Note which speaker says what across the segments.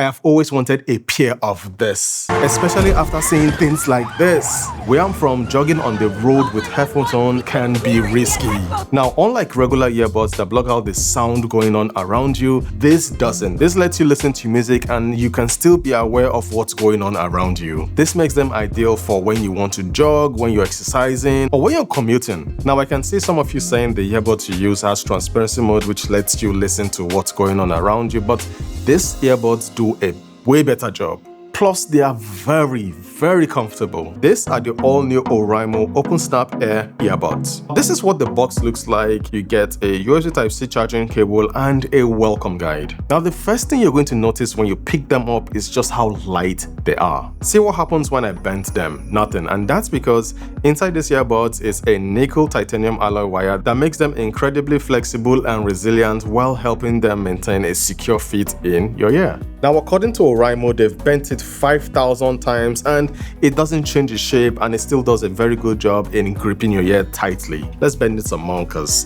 Speaker 1: I have always wanted a pair of this, especially after seeing things like this. Where I'm from, jogging on the road with headphones on can be risky. Now, unlike regular earbuds that block out the sound going on around you, this doesn't. This lets you listen to music and you can still be aware of what's going on around you. This makes them ideal for when you want to jog, when you're exercising, or when you're commuting. Now, I can see some of you saying the earbuds you use has transparency mode, which lets you listen to what's going on around you, but these earbuds do a way better job. Plus, they are very comfortable. These are the all-new Oraimo OpenSnap Air Earbuds. This is what the box looks like. You get a USB Type-C charging cable and a welcome guide. Now, the first thing you're going to notice when you pick them up is just how light they are. See what happens when I bent them? Nothing. And that's because inside these earbuds is a nickel titanium alloy wire that makes them incredibly flexible and resilient while helping them maintain a secure fit in your ear. Now, according to Oraimo, they've bent it 5,000 times and it doesn't change its shape and it still does a very good job in gripping your ear tightly. Let's bend it some more, cause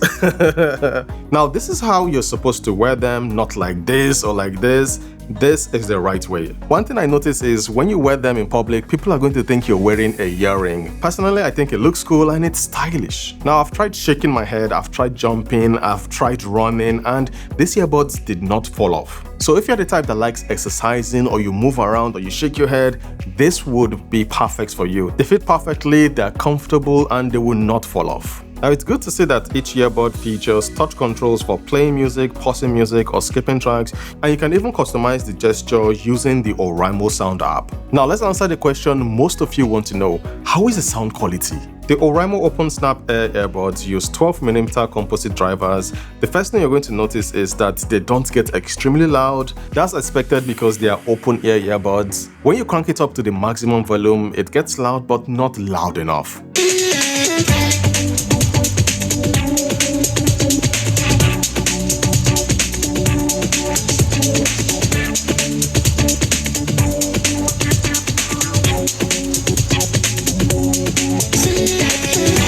Speaker 1: now this is how you're supposed to wear them, not like this or like this. This is the right way. One thing I notice is when you wear them in public, people are going to think you're wearing a earring. Personally, I think it looks cool and it's stylish. Now, I've tried shaking my head, I've tried jumping, I've tried running, and these earbuds did not fall off. So if you're the type that likes exercising or you move around or you shake your head, this would be perfect for you. They fit perfectly, they're comfortable, and they will not fall off. Now, it's good to see that each earbud features touch controls for playing music, pausing music, or skipping tracks, and you can even customize the gesture using the Oraimo Sound app. Now, let's answer the question most of you want to know. How is the sound quality? The Oraimo OpenSnap Air Earbuds use 12mm composite drivers. The first thing you're going to notice is that they don't get extremely loud. That's expected because they are open ear earbuds. When you crank it up to the maximum volume, it gets loud but not loud enough.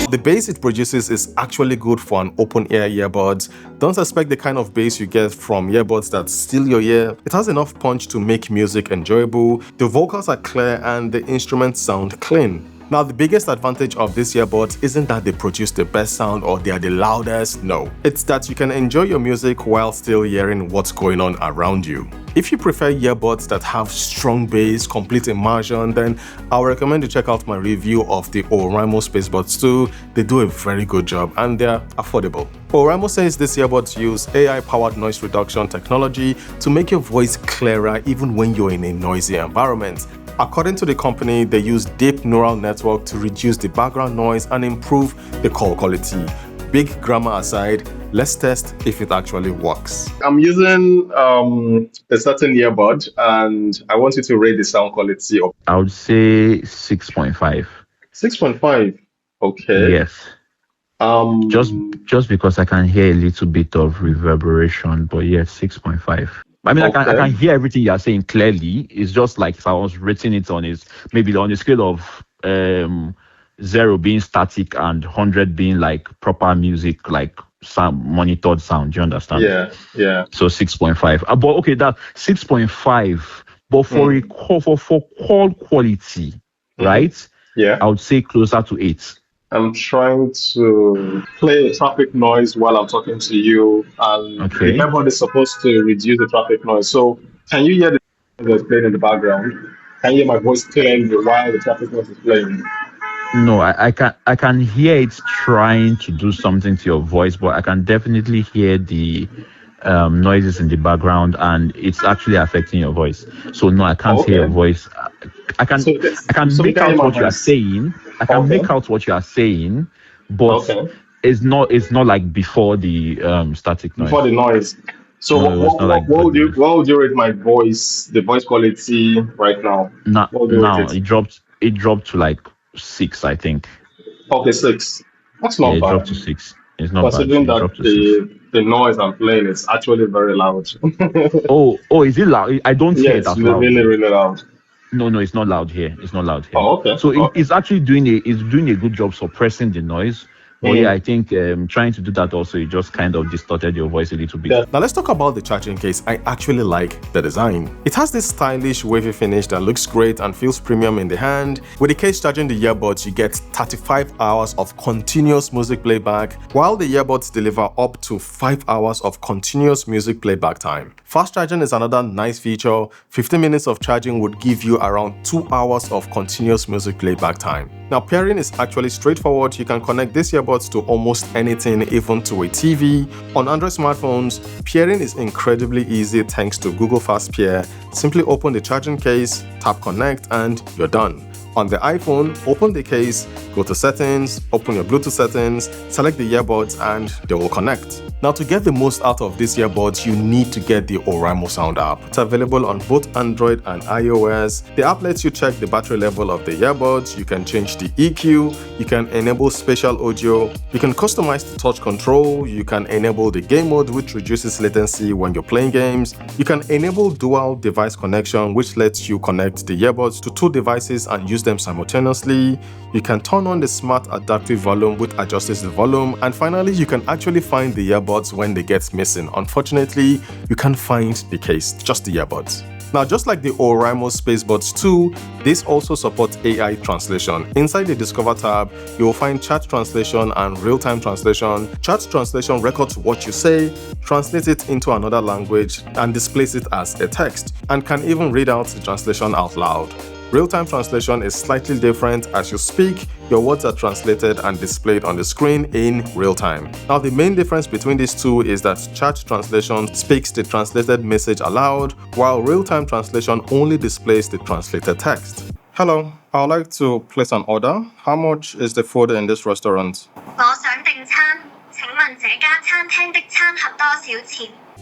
Speaker 1: The bass it produces is actually good for an open ear earbuds. Don't expect the kind of bass you get from earbuds that steal your ear. It has enough punch to make music enjoyable. The vocals are clear and the instruments sound clean. Now, the biggest advantage of these earbuds isn't that they produce the best sound or they are the loudest, no. It's that you can enjoy your music while still hearing what's going on around you. If you prefer earbuds that have strong bass, complete immersion, then I would recommend you check out my review of the Oraimo Spacebuds 2. They do a very good job and they're affordable. Oraimo says these earbuds use AI-powered noise reduction technology to make your voice clearer even when you're in a noisy environment. According to the company, they use deep neural network to reduce the background noise and improve the call quality. Big grammar aside, let's test if it actually works. I'm using a certain earbud and I want you to rate the sound quality of.
Speaker 2: I would say 6.5.
Speaker 1: 6.5. Okay.
Speaker 2: Yes. Just because I can hear a little bit of reverberation, but yes, 6.5. I mean, okay. I can hear everything you're saying clearly. It's just like if I was rating it on maybe on a scale of 0 being static and 100 being like proper music, like sound, monitored sound. Do you understand?
Speaker 1: Yeah.
Speaker 2: So 6.5. But okay, that 6.5. But for call quality, right?
Speaker 1: Yeah.
Speaker 2: I would say closer to 8. I'm
Speaker 1: trying to play a traffic noise while I'm talking to you, and the earbud is supposed to reduce the traffic noise. So, can you hear the noise playing in the background? Can you hear my voice clearly while the traffic noise is playing?
Speaker 2: No, I can hear it trying to do something to your voice, but I can definitely hear the noises in the background, and it's actually affecting your voice. So no, I can't hear your voice. I can make out what you are saying. I can make out what you are saying, but it's not like before the static noise.
Speaker 1: Before the noise. So what would you rate my voice, the voice quality right now?
Speaker 2: Now it dropped to like 6, I think.
Speaker 1: Okay, 6. That's not bad. It
Speaker 2: dropped to 6. It's not
Speaker 1: considering
Speaker 2: bad.
Speaker 1: Considering that the noise I'm playing is actually very loud.
Speaker 2: oh, is it loud? I don't hear it as loud.
Speaker 1: Yes, really loud.
Speaker 2: No, it's not loud here. It's not loud here.
Speaker 1: Oh, okay.
Speaker 2: So it's actually doing a good job suppressing the noise, But yeah, I think trying to do that also, it just kind of distorted your voice a little bit.
Speaker 1: Now let's talk about the charging case. I actually like the design. It has this stylish wavy finish that looks great and feels premium in the hand. With the case charging the earbuds, you get 35 hours of continuous music playback, while the earbuds deliver up to 5 hours of continuous music playback time. Fast charging is another nice feature. 15 minutes of charging would give you around 2 hours of continuous music playback time. Now pairing is actually straightforward. You can connect these earbuds to almost anything, even to a TV. On Android smartphones, pairing is incredibly easy thanks to Google Fast Pair. Simply open the charging case, tap connect, and you're done. On the iPhone, open the case, go to settings, open your Bluetooth settings, select the earbuds, and they will connect. Now to get the most out of these earbuds, you need to get the Oraimo Sound app. It's available on both Android and iOS. The app lets you check the battery level of the earbuds, you can change the EQ, you can enable spatial audio, you can customize the touch control, you can enable the game mode which reduces latency when you're playing games, you can enable dual device connection which lets you connect the earbuds to 2 devices and use them simultaneously, you can turn on the smart adaptive volume which adjusts the volume, and finally you can actually find the earbuds when they get missing. Unfortunately, you can't find the case, just the earbuds. Now, just like the Oraimo Spacebuds 2, this also supports AI translation. Inside the Discover tab, you will find chat translation and real-time translation. Chat translation records what you say, translates it into another language, and displays it as a text, and can even read out the translation out loud. Real-time translation is slightly different. As you speak, your words are translated and displayed on the screen in real time. Now, the main difference between these two is that chat translation speaks the translated message aloud, while real-time translation only displays the translated text. Hello, I would like to place an order. How much is the food in this restaurant?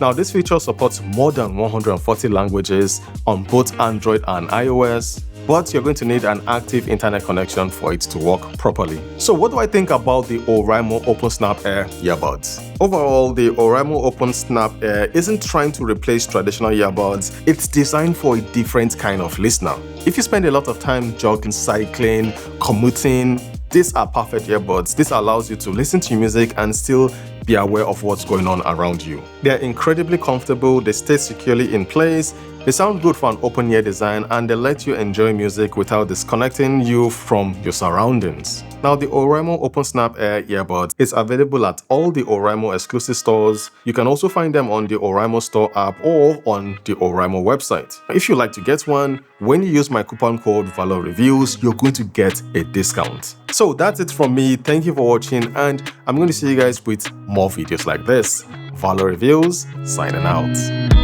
Speaker 1: Now, this feature supports more than 140 languages on both Android and iOS, but you're going to need an active internet connection for it to work properly. So what do I think about the Oraimo OpenSnap Air earbuds? Overall, the Oraimo OpenSnap Air isn't trying to replace traditional earbuds. It's designed for a different kind of listener. If you spend a lot of time jogging, cycling, commuting, these are perfect earbuds. This allows you to listen to music and still be aware of what's going on around you. They're incredibly comfortable, they stay securely in place, they sound good for an open-ear design, and they let you enjoy music without disconnecting you from your surroundings. Now, the Oraimo OpenSnap Air earbuds is available at all the Oraimo exclusive stores. You can also find them on the Oraimo store app or on the Oraimo website. If you'd like to get one, when you use my coupon code VALORREVIEWS, you're going to get a discount. So that's it from me. Thank you for watching, and I'm going to see you guys with more videos like this. VALORREVIEWS signing out.